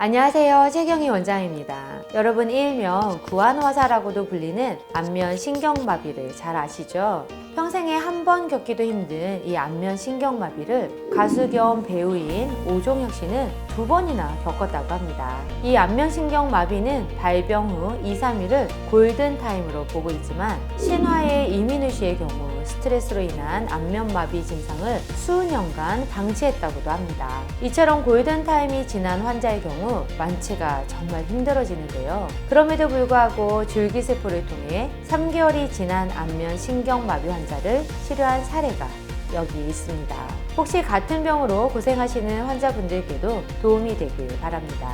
안녕하세요. 최경희 원장입니다. 여러분 일명 구안화사라고도 불리는 안면신경마비를 잘 아시죠? 평생에 한 번 겪기도 힘든 이 안면신경마비를 가수 겸 배우인 오종혁 씨는 2번이나 겪었다고 합니다. 이 안면신경마비는 발병 후 2, 3일을 골든타임으로 보고 있지만 신화의 이민우 씨의 경우 스트레스로 인한 안면마비 증상을 수년간 방치했다고도 합니다. 이처럼 골든타임이 지난 환자의 경우 완치가 정말 힘들어지는데요. 그럼에도 불구하고 줄기세포를 통해 3개월이 지난 안면신경마비 환자를 치료한 사례가 여기 있습니다. 혹시 같은 병으로 고생하시는 환자분들께도 도움이 되길 바랍니다.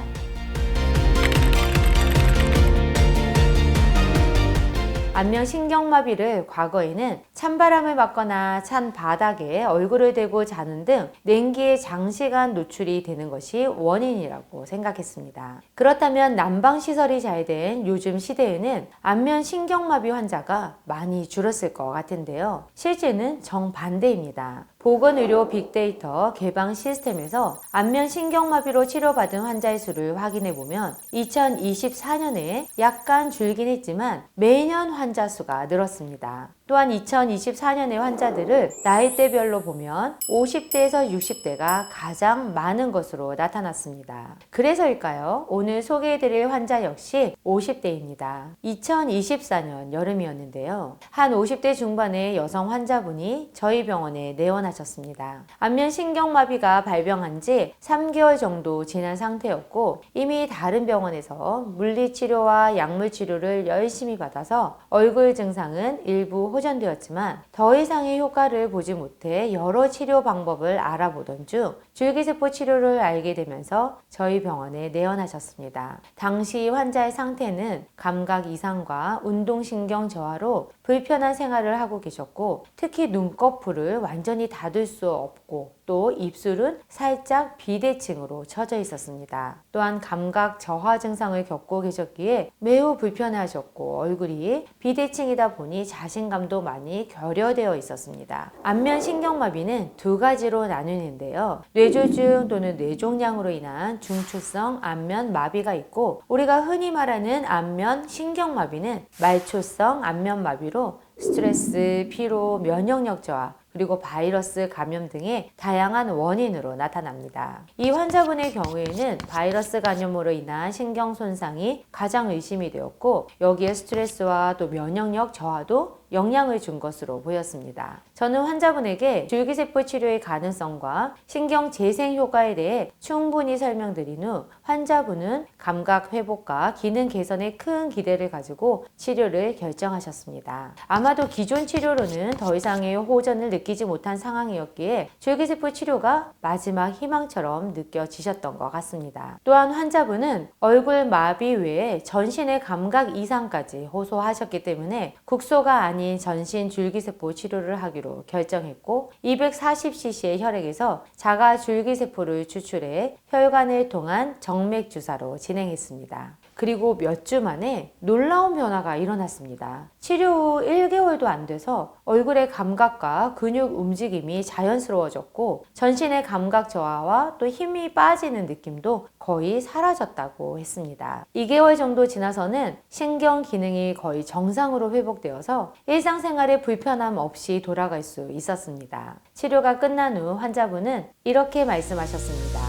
안면신경마비를 과거에는 찬바람을 맞거나 찬 바닥에 얼굴을 대고 자는 등 냉기에 장시간 노출이 되는 것이 원인이라고 생각했습니다. 그렇다면 난방시설이 잘 된 요즘 시대에는 안면신경마비 환자가 많이 줄었을 것 같은데요. 실제는 정반대입니다. 보건의료 빅데이터 개방 시스템에서 안면신경마비로 치료받은 환자의 수를 확인해보면 2024년에 약간 줄긴 했지만 매년 환자 수가 늘었습니다. 또한 2024년의 환자들을 나이대별로 보면 50대에서 60대가 가장 많은 것으로 나타났습니다. 그래서일까요? 오늘 소개해드릴 환자 역시 50대입니다. 2024년 여름이었는데요. 한 50대 중반의 여성 환자분이 저희 병원에 내원하셨습니다. 안면신경마비가 발병한 지 3개월 정도 지난 상태였고 이미 다른 병원에서 물리치료와 약물치료를 열심히 받아서 얼굴 증상은 일부 호전되었지만 더 이상의 효과를 보지 못해 여러 치료 방법을 알아보던 중 줄기세포 치료를 알게 되면서 저희 병원에 내원하셨습니다. 당시 환자의 상태는 감각 이상과 운동신경 저하로 불편한 생활을 하고 계셨고 특히 눈꺼풀을 완전히 닫을 수 없고 또 입술은 살짝 비대칭으로 처져 있었습니다. 또한 감각 저하 증상을 겪고 계셨기에 매우 불편해하셨고 얼굴이 비대칭이다 보니 자신감도 많이 결여되어 있었습니다. 안면신경마비는 2가지로 나누는데요. 뇌졸중 또는 뇌종양으로 인한 중추성 안면마비가 있고 우리가 흔히 말하는 안면신경마비는 말초성 안면마비로 스트레스, 피로, 면역력 저하 그리고 바이러스 감염 등의 다양한 원인으로 나타납니다. 이 환자분의 경우에는 바이러스 감염으로 인한 신경 손상이 가장 의심이 되었고 여기에 스트레스와 또 면역력 저하도 영향을 준 것으로 보였습니다. 저는 환자분에게 줄기세포 치료의 가능성과 신경 재생 효과에 대해 충분히 설명드린 후 환자분은 감각 회복과 기능 개선에 큰 기대를 가지고 치료를 결정하셨습니다. 아마도 기존 치료로는 더 이상의 호전을 느끼지 못한 상황이었기에 줄기세포 치료가 마지막 희망처럼 느껴지셨던 것 같습니다. 또한 환자분은 얼굴 마비 외에 전신의 감각 이상까지 호소하셨기 때문에 국소가 아닌 전신 줄기세포 치료를 하기로 결정했고 240cc의 혈액에서 자가 줄기세포를 추출해 혈관을 통한 정맥 주사로 진행했습니다. 그리고 몇 주 만에 놀라운 변화가 일어났습니다. 치료 후 1개월도 안 돼서 얼굴의 감각과 근육 움직임이 자연스러워졌고 전신의 감각 저하와 또 힘이 빠지는 느낌도 거의 사라졌다고 했습니다. 2개월 정도 지나서는 신경 기능이 거의 정상으로 회복되어서 일상생활에 불편함 없이 돌아갈 수 있었습니다. 치료가 끝난 후 환자분은 이렇게 말씀하셨습니다.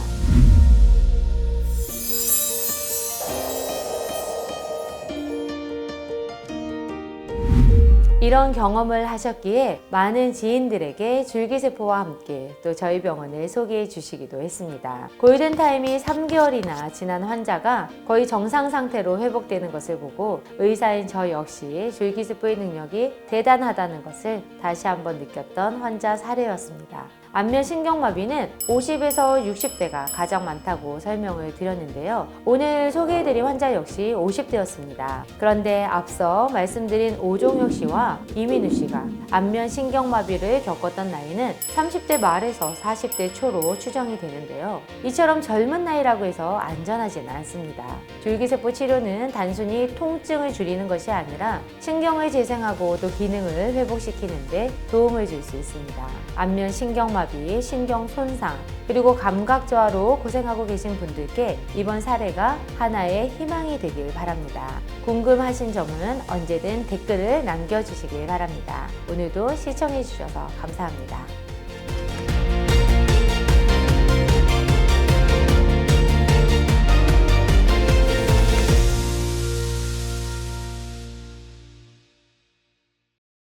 이런 경험을 하셨기에 많은 지인들에게 줄기세포와 함께 또 저희 병원을 소개해 주시기도 했습니다. 골든타임이 3개월이나 지난 환자가 거의 정상 상태로 회복되는 것을 보고 의사인 저 역시 줄기세포의 능력이 대단하다는 것을 다시 한번 느꼈던 환자 사례였습니다. 안면신경마비는 50에서 60대가 가장 많다고 설명을 드렸는데요. 오늘 소개해드린 환자 역시 50대였습니다. 그런데 앞서 말씀드린 오종혁 씨와 이민우 씨가 안면신경마비를 겪었던 나이는 30대 말에서 40대 초로 추정이 되는데요. 이처럼 젊은 나이라고 해서 안전하지는 않습니다. 줄기세포 치료는 단순히 통증을 줄이는 것이 아니라 신경을 재생하고 또 기능을 회복시키는 데 도움을 줄 수 있습니다. 안면신경마비 척추마비, 신경 손상, 그리고 감각 저하로 고생하고 계신 분들께 이번 사례가 하나의 희망이 되길 바랍니다. 궁금하신 점은 언제든 댓글을 남겨주시길 바랍니다. 오늘도 시청해주셔서 감사합니다.